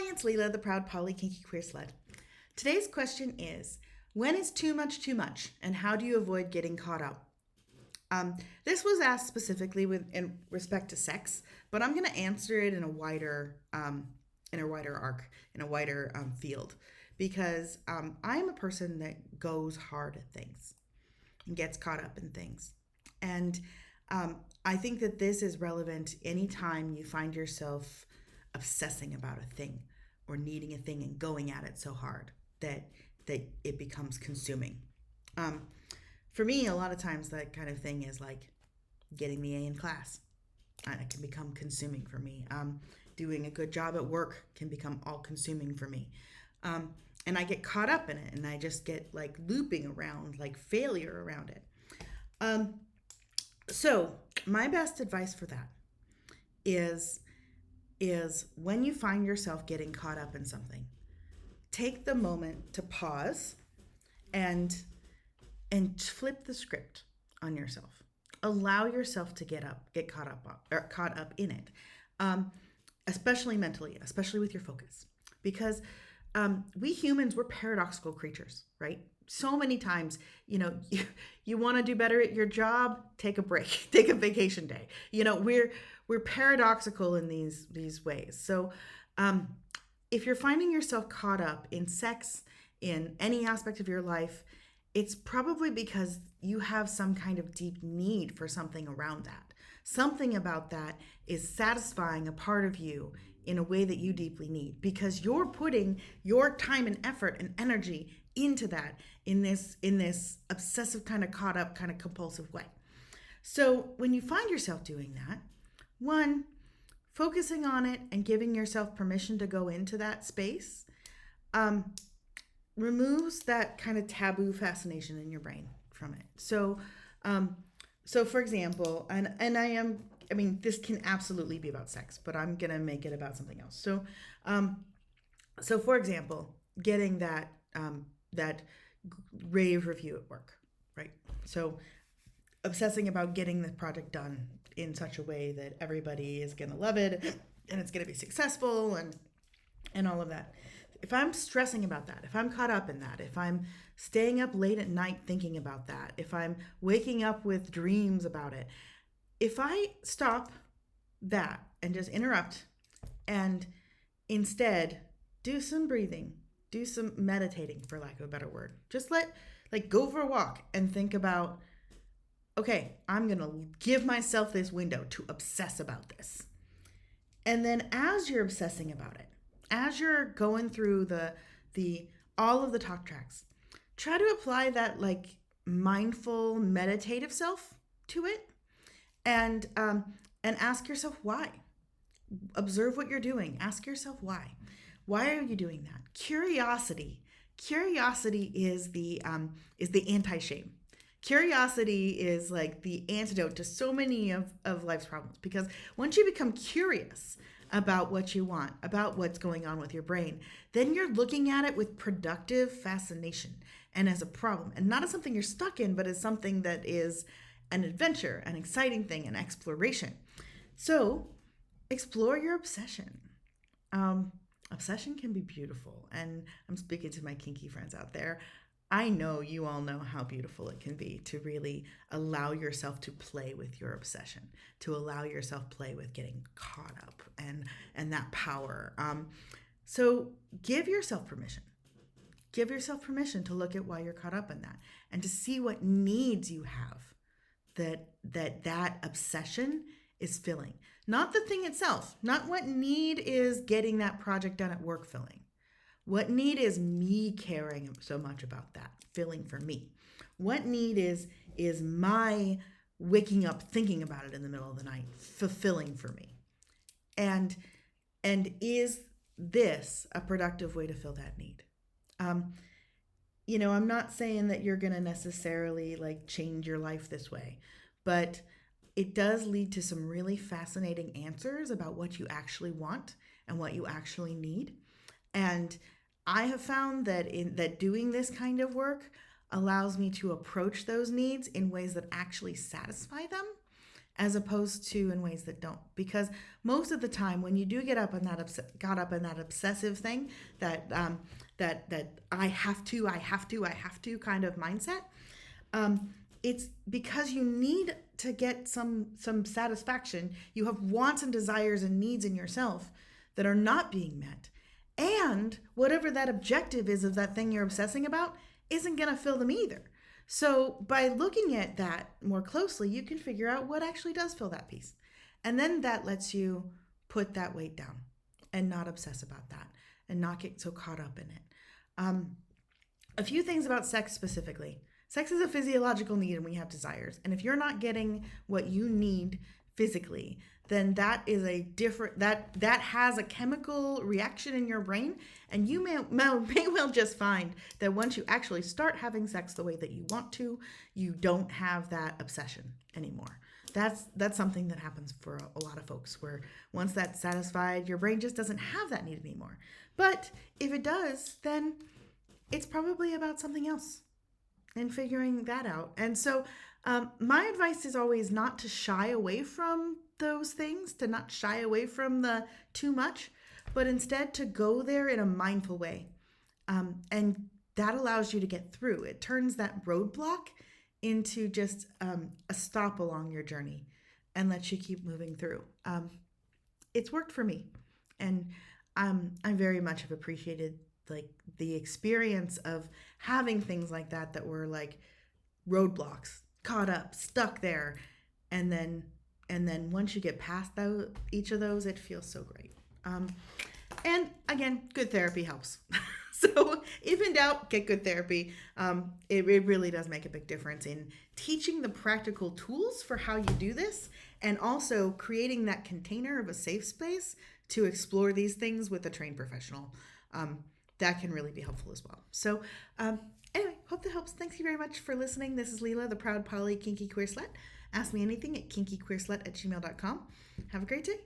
Hi, it's Leela, the proud Poly Kinky Queer Slut. Today's question is, when is too much, and how do you avoid getting caught up? This was asked specifically in respect to sex, but I'm going to answer it in a wider arc, in a wider field, because I'm a person that goes hard at things and gets caught up in things, and I think that this is relevant anytime you find yourself obsessing about a thing or needing a thing and going at it so hard that it becomes consuming. Um, for me, a lot of times that kind of thing is like getting the A in class. It can become consuming for me. Doing a good job at work can become all consuming for me. And I get caught up in it and I just get like looping around, like failure around it. So my best advice for that is when you find yourself getting caught up in something, take the moment to pause and flip the script on yourself. Allow yourself to get caught up in it, especially mentally, especially with your focus, because we humans, we're paradoxical creatures, right? So many times, you want to do better at your job, take a break, take a vacation day. We're paradoxical in these ways. So if you're finding yourself caught up in sex, in any aspect of your life, it's probably because you have some kind of deep need for something around that. Something about that is satisfying a part of you in a way that you deeply need, because you're putting your time and effort and energy into that in this obsessive kind of caught up kind of compulsive way. So when you find yourself doing that, one, focusing on it and giving yourself permission to go into that space removes that kind of taboo fascination in your brain from it. So for example, this can absolutely be about sex, but I'm gonna make it about something else. So for example, getting that rave review at work, right? So obsessing about getting the project done in such a way that everybody is gonna love it and it's gonna be successful and all of that. If I'm stressing about that, if I'm caught up in that, if I'm staying up late at night thinking about that, if I'm waking up with dreams about it, if I stop that and just interrupt and instead do some breathing, do some meditating, for lack of a better word, just go for a walk and think about, okay, I'm going to give myself this window to obsess about this. And then as you're obsessing about it, as you're going through the all of the talk tracks, try to apply that like mindful meditative self to it, and ask yourself why. Observe what you're doing. Ask yourself why. Why are you doing that? Curiosity is the anti-shame. Curiosity is like the antidote to so many of life's problems, because once you become curious about what you want, about what's going on with your brain, then you're looking at it with productive fascination and as a problem, and not as something you're stuck in, but as something that is an adventure, an exciting thing, an exploration. So explore your obsession. Obsession can be beautiful, and I'm speaking to my kinky friends out there. I know you all know how beautiful it can be to really allow yourself to play with your obsession, to allow yourself play with getting caught up and that power. So give yourself permission. Give yourself permission to look at why you're caught up in that and to see what needs you have that obsession is filling. Not the thing itself, not what need is getting that project done at work filling. What need is me caring so much about that filling for me? What need is my waking up thinking about it in the middle of the night fulfilling for me? And is this a productive way to fill that need? I'm not saying that you're going to necessarily like change your life this way, but it does lead to some really fascinating answers about what you actually want and what you actually need. And I have found that doing this kind of work allows me to approach those needs in ways that actually satisfy them, as opposed to in ways that don't. Because most of the time, when you do get up on that got up in that obsessive thing, that that I have to kind of mindset, it's because you need to get some satisfaction. You have wants and desires and needs in yourself that are not being met. And whatever that objective is of that thing you're obsessing about isn't going to fill them either. So by looking at that more closely, you can figure out what actually does fill that piece. And then that lets you put that weight down and not obsess about that and not get so caught up in it. A few things about sex specifically. Sex is a physiological need and we have desires. And if you're not getting what you need physically, then that is a different, that has a chemical reaction in your brain. And you may well just find that once you actually start having sex the way that you want to, you don't have that obsession anymore. That's something that happens for a lot of folks, where once that's satisfied, your brain just doesn't have that need anymore. But if it does, then it's probably about something else, and figuring that out. And so my advice is always not to shy away from those things, to not shy away from the too much, but instead to go there in a mindful way. And that allows you to get through. It turns that roadblock into just a stop along your journey and lets you keep moving through. It's worked for me. And I very much have appreciated like the experience of having things like that were like roadblocks, caught up, stuck there, and then once you get past each of those, it feels so great. And again, good therapy helps. So if in doubt, get good therapy. It really does make a big difference in teaching the practical tools for how you do this, and also creating that container of a safe space to explore these things with a trained professional. That can really be helpful as well. So anyway, hope that helps. Thank you very much for listening. This is Leela, the proud Poly Kinky Queer Slut. Ask me anything at kinkyqueerslut@gmail.com. Have a great day.